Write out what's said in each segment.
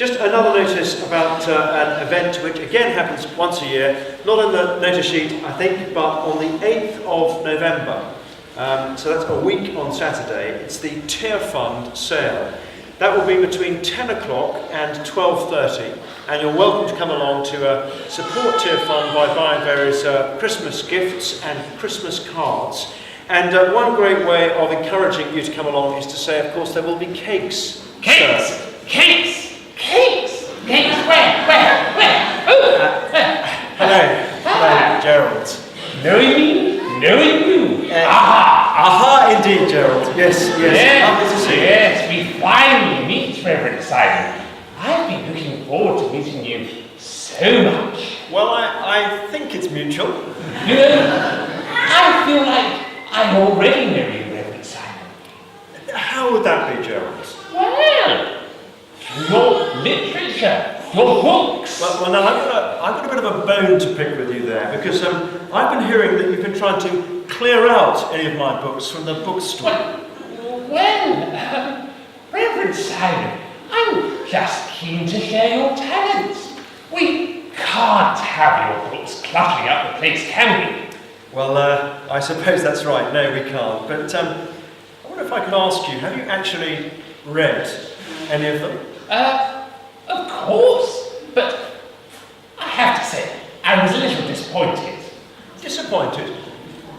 Just another notice about an event which again happens once a year, not on the notice sheet I think, but on the 8th of November. So that's a week on Saturday. It's the Tear Fund sale. That will be between 10 o'clock and 12:30, and you're welcome to come along to support Tear Fund by buying various Christmas gifts and Christmas cards. And one great way of encouraging you to come along is to say, of course, there will be cakes. Cakes! Sir. Cakes! Cakes! Cakes where? Hello, Gerald. Knowing me, knowing you. Aha, indeed, Gerald. Yes. Lovely to see you. Yes, we finally meet, Reverend Simon. I've been looking forward to meeting you so much. Well, I think it's mutual. You know, I feel like I already know you, Reverend Simon. How would that be, Gerald? Well, your literature, your books. Well, now I've got a bit of a bone to pick with you there, because I've been hearing that you've been trying to clear out any of my books from the bookstore. Well, Reverend Simon, I'm just keen to share your talents. We can't have your books cluttering up the place, can we? Well, I suppose that's right. No, we can't. But I wonder if I could ask you, have you actually read any of them? Of course, but I have to say, I was a little disappointed. Disappointed?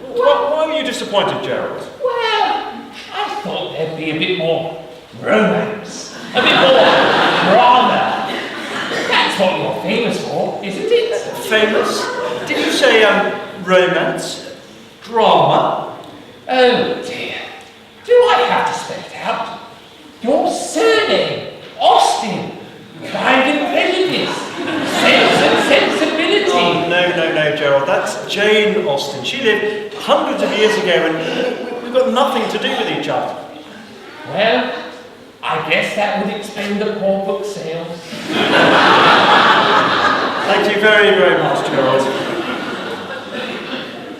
Why were you disappointed, Gerald? Well, I thought there'd be a bit more romance, a bit more drama. That's what you're famous for, isn't it? Famous? Did you say, romance? Drama? Oh dear, do I have to spell it out? Your surname, Austin, Pride and Prejudice, Sense and Sensibility. Oh, no, Gerald. That's Jane Austen. She lived hundreds of years ago and we've got nothing to do with each other. Well, I guess that would explain the poor book sales. Thank you very, very much, Gerald.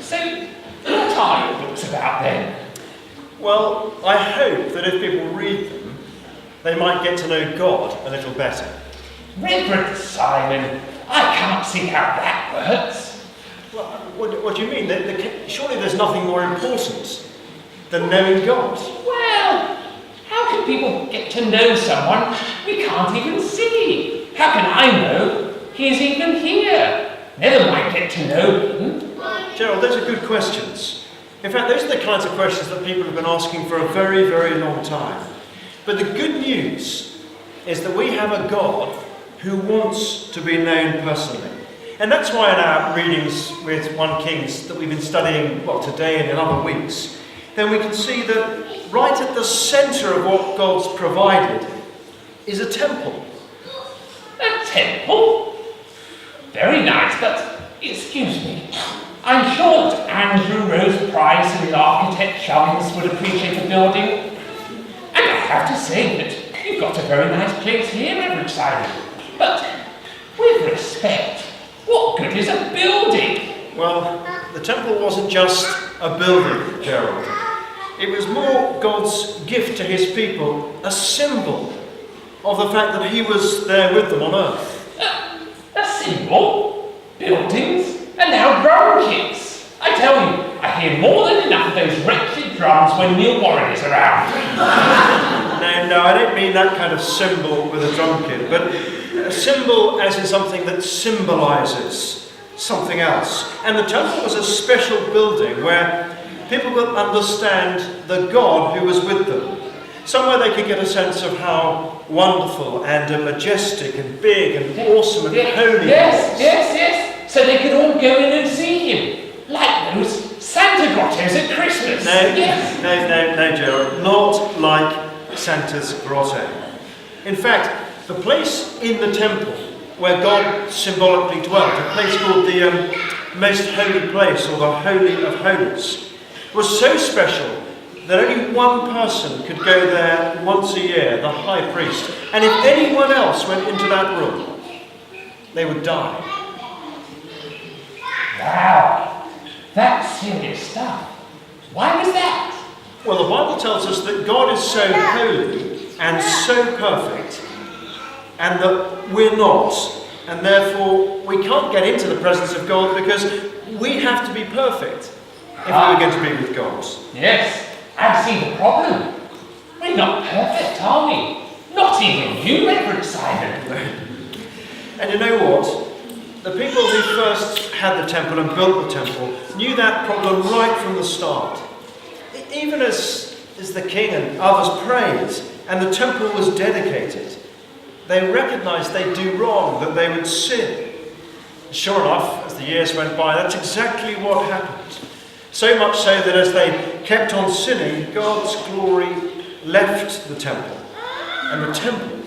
So, what are your books about then? Well, I hope that if people read them, they might get to know God a little better. Reverend Simon, I can't see how that works. Well, what do you mean? Surely there's nothing more important than knowing God. Well, how can people get to know someone we can't even see? How can I know he's even here? Never mind get to know him. Gerald, those are good questions. In fact, those are the kinds of questions that people have been asking for a very, very long time. But the good news is that we have a God who wants to be known personally. And that's why in our readings with 1 Kings that we've been studying, today and in other weeks, then we can see that right at the centre of what God's provided is a temple. A temple? Very nice, but excuse me. I'm sure that Andrew Rose Price and the architect Chums would appreciate a building. And I have to say that you've got a very nice place here, Reverend Simon. But with respect, what good is a building? Well, the temple wasn't just a building, Gerald. It was more God's gift to his people, a symbol of the fact that he was there with them on earth. A symbol? Buildings? And now drum kits. I tell you, I hear more than enough of those wretched drums when Neil Warren is around. No, I don't mean that kind of symbol with a drum kit, but a symbol as in something that symbolises something else. And the temple was a special building where people could understand the God who was with them. Somewhere they could get a sense of how wonderful and majestic and big and awesome and holy Yes. So they could all go in and see him. Like those Santa grottos at Christmas. No, Gerald. Not like Santa's grotto. In fact, the place in the temple where God symbolically dwelt, a place called the Most Holy Place, or the Holy of Holies, was so special that only one person could go there once a year, the high priest. And if anyone else went into that room, they would die. Wow, that's serious stuff. Why was that? Well, the Bible tells us that God is so holy and so perfect, and that we're not. And therefore, we can't get into the presence of God because we have to be perfect if we were going to be with God. Yes, and see the problem. We're not perfect, are we? Not even you, Reverend Simon. And you know what? The people who first had the temple and built the temple knew that problem right from the start. Even as the king and others prayed and the temple was dedicated, they recognised they'd do wrong, that they would sin. Sure enough, as the years went by, that's exactly what happened. So much so that as they kept on sinning, God's glory left the temple, and the temple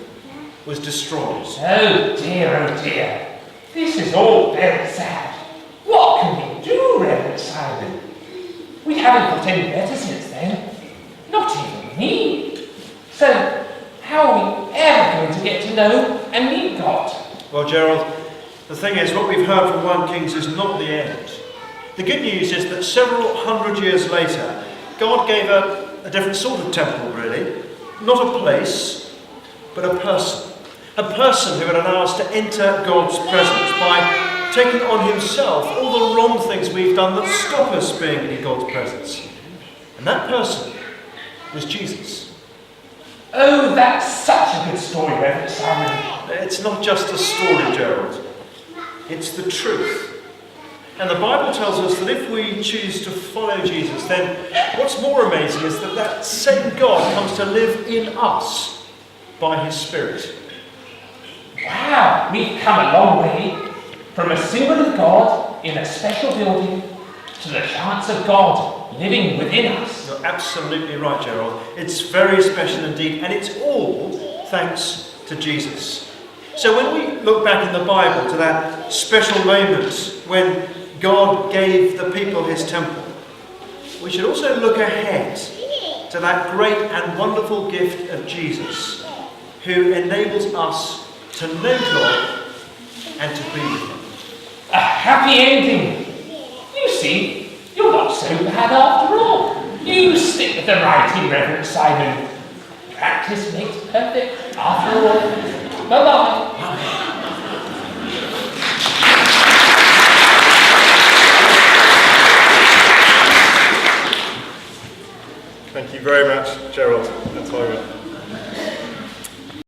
was destroyed. Oh dear. This is all very sad. What can we do, Reverend Simon? We haven't got any better since then. Not even me. So, how are we ever going to get to know and meet God? Well, Gerald, the thing is, what we've heard from 1 Kings is not the end. The good news is that several hundred years later, God gave a different sort of temple, really. Not a place, but a person. A person who would allow us to enter God's presence by taking on himself all the wrong things we've done that stop us being in God's presence. And that person was Jesus. Oh, that's such a good story, Reverend Simon. It's not just a story, Gerald. It's the truth. And the Bible tells us that if we choose to follow Jesus, then what's more amazing is that that same God comes to live in us by his Spirit. Wow, we've come a long way from a symbol of God in a special building to the chance of God living within us. You're absolutely right, Gerald. It's very special indeed, and it's all thanks to Jesus. So when we look back in the Bible to that special moment when God gave the people his temple, we should also look ahead to that great and wonderful gift of Jesus, who enables us to know God and to be with him. A happy ending. You see, you're not so bad after all. You stick with the writing, Reverend Simon. Practice makes perfect after all. Bye-bye. Thank you very much, Gerald.